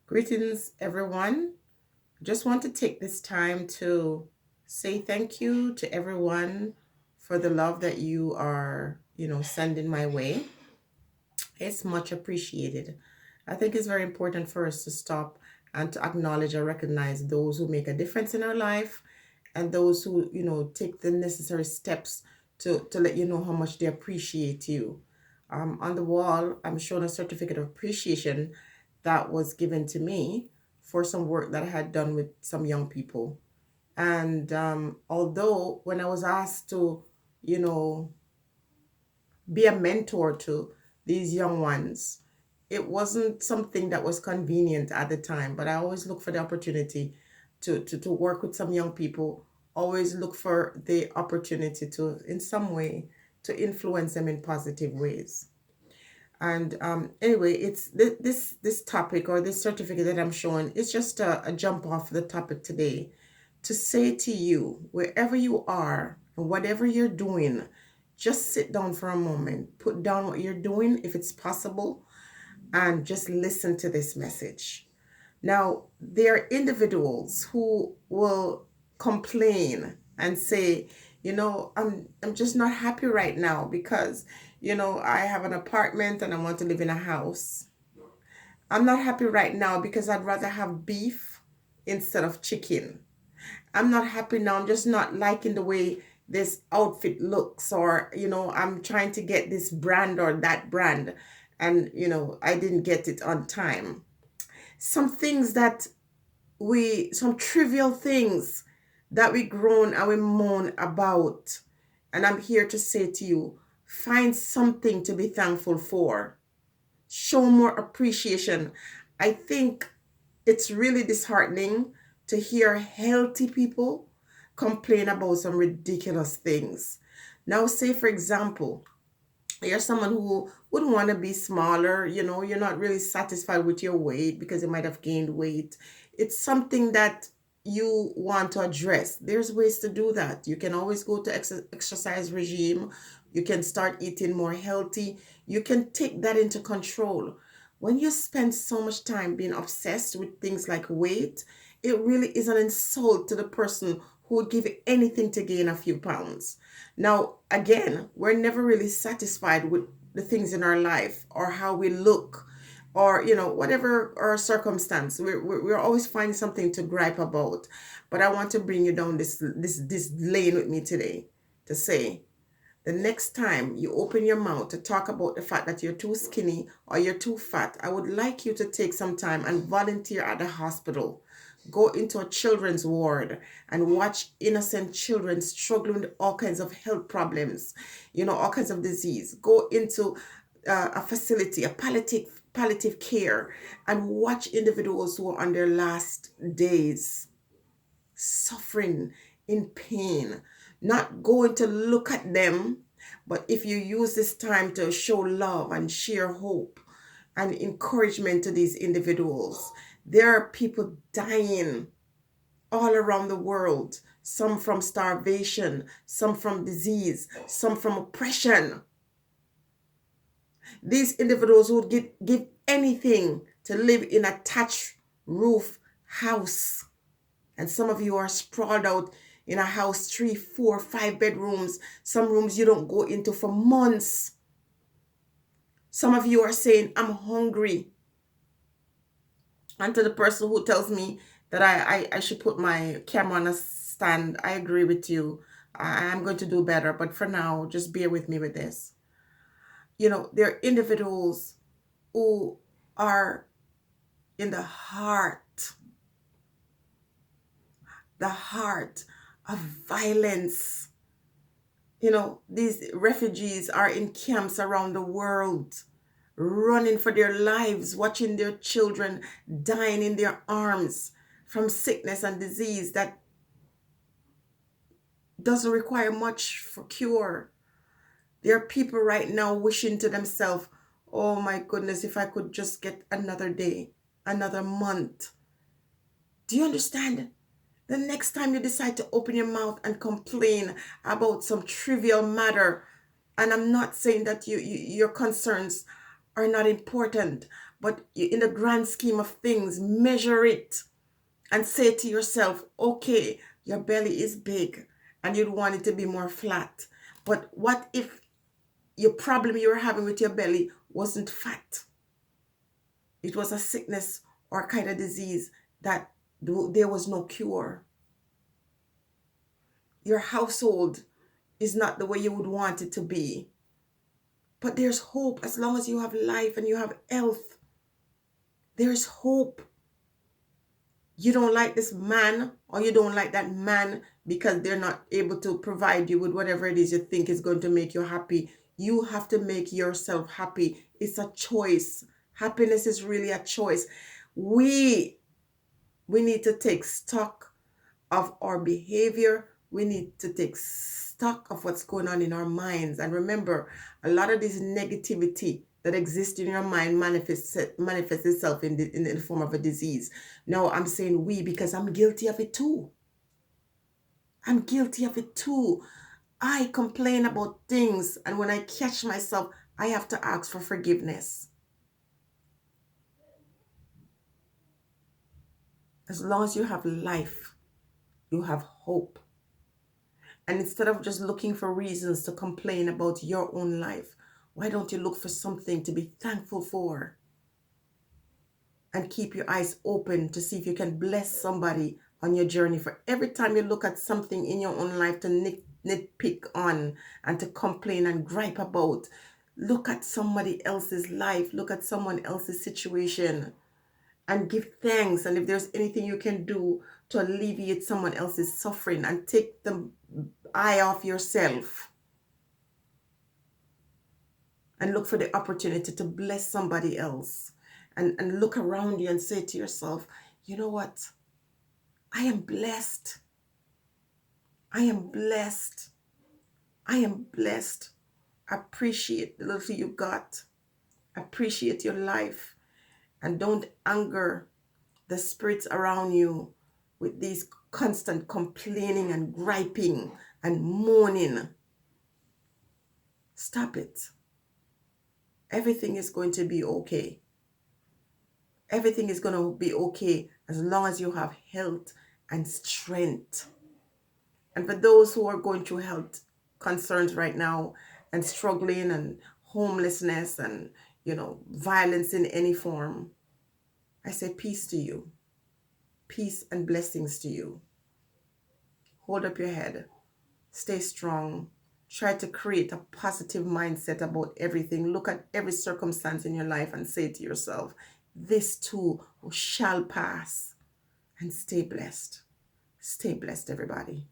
Greetings, everyone. Just want to take this time to say thank you to everyone for the love that you are, sending my way. It's much appreciated. I think it's very important for us to stop and to acknowledge and recognize those who make a difference in our life and those who, take the necessary steps to let you know how much they appreciate you. On the wall, I'm showing a certificate of appreciation that was given to me for some work that I had done with some young people. And although when I was asked to, you know, be a mentor to these young ones, it wasn't something that was convenient at the time, but I always look for the opportunity to work with some young people, always look for the opportunity to, in some way, to influence them in positive ways. And anyway, it's this topic or this certificate that I'm showing. It's just a jump off the topic today to say to you, wherever you are and whatever you're doing, just sit down for a moment, put down what you're doing if it's possible, and just listen to this message. Now, there are individuals who will complain and say, I'm just not happy right now because, I have an apartment and I want to live in a house. I'm not happy right now because I'd rather have beef instead of chicken. I'm not happy now. I'm just not liking the way this outfit looks, or, I'm trying to get this brand or that brand, and, I didn't get it on time. Some things that some trivial things that we groan and we moan about. And I'm here to say to you, find something to be thankful for. Show more appreciation. I think it's really disheartening to hear healthy people complain about some ridiculous things. Now, say for example, you're someone who would want to be smaller, you're not really satisfied with your weight because you might have gained weight. It's something that you want to address. There's ways to do that. You can always go to exercise regime. You can start eating more healthy. You can take that into control. When you spend so much time being obsessed with things like weight, it really is an insult to the person who would give anything to gain a few pounds. Now, again, we're never really satisfied with the things in our life or how we look, or, whatever our circumstance. We're always finding something to gripe about. But I want to bring you down this lane with me today to say, the next time you open your mouth to talk about the fact that you're too skinny or you're too fat, I would like you to take some time and volunteer at the hospital. Go into a children's ward and watch innocent children struggling with all kinds of health problems, all kinds of disease. Go into a facility, a palliative care, and watch individuals who are on their last days, suffering, in pain, not going to look at them, but if you use this time to show love and share hope and encouragement to these individuals. There are people dying all around the world, some from starvation, some from disease, some from oppression. These individuals would give anything to live in a thatched roof house. And some of you are sprawled out in a house, 3, 4, 5 bedrooms, some rooms you don't go into for months. Some of you are saying, I'm hungry. And to the person who tells me that I should put my camera on a stand, I agree with you. I'm going to do better. But for now, just bear with me with this. There are individuals who are in the heart of violence. These refugees are in camps around the world, running for their lives, watching their children dying in their arms from sickness and disease that doesn't require much for cure. There are people right now wishing to themselves, oh my goodness, if I could just get another day, another month. Do you understand? The next time you decide to open your mouth and complain about some trivial matter, and I'm not saying that your concerns are not important, But in the grand scheme of things, measure it and say to yourself, okay, your belly is big and you'd want it to be more flat. But what if your problem you were having with your belly wasn't fat? It was a sickness or kind of disease that there was no cure. Your household is not the way you would want it to be. But there's hope as long as you have life and you have health. There's hope. You don't like this man or you don't like that man because they're not able to provide you with whatever it is you think is going to make you happy. You have to make yourself happy. It's a choice. Happiness is really a choice. We need to take stock of our behavior. We need to take stock of what's going on in our minds. And remember, a lot of this negativity that exists in your mind manifests itself in the form of a disease. No, I'm saying we because I'm guilty of it too. I'm guilty of it too. I complain about things, and when I catch myself, I have to ask for forgiveness. As long as you have life, you have hope. And instead of just looking for reasons to complain about your own life, why don't you look for something to be thankful for? And keep your eyes open to see if you can bless somebody on your journey. For every time you look at something in your own life to nitpick on and to complain and gripe about, look at somebody else's life, look at someone else's situation and give thanks. And if there's anything you can do to alleviate someone else's suffering and take the eye off yourself and look for the opportunity to bless somebody else, and look around you and say to yourself, you know what? I am blessed. I am blessed. I am blessed. Appreciate the little you got. Appreciate your life. And don't anger the spirits around you with these constant complaining and griping and moaning. Stop it. Everything is going to be okay. Everything is going to be okay as long as you have health and strength. And for those who are going through health concerns right now and struggling and homelessness and, violence in any form, I say peace to you. Peace and blessings to you. Hold up your head. Stay strong. Try to create a positive mindset about everything. Look at every circumstance in your life and say to yourself, this too shall pass. And stay blessed. Stay blessed, everybody.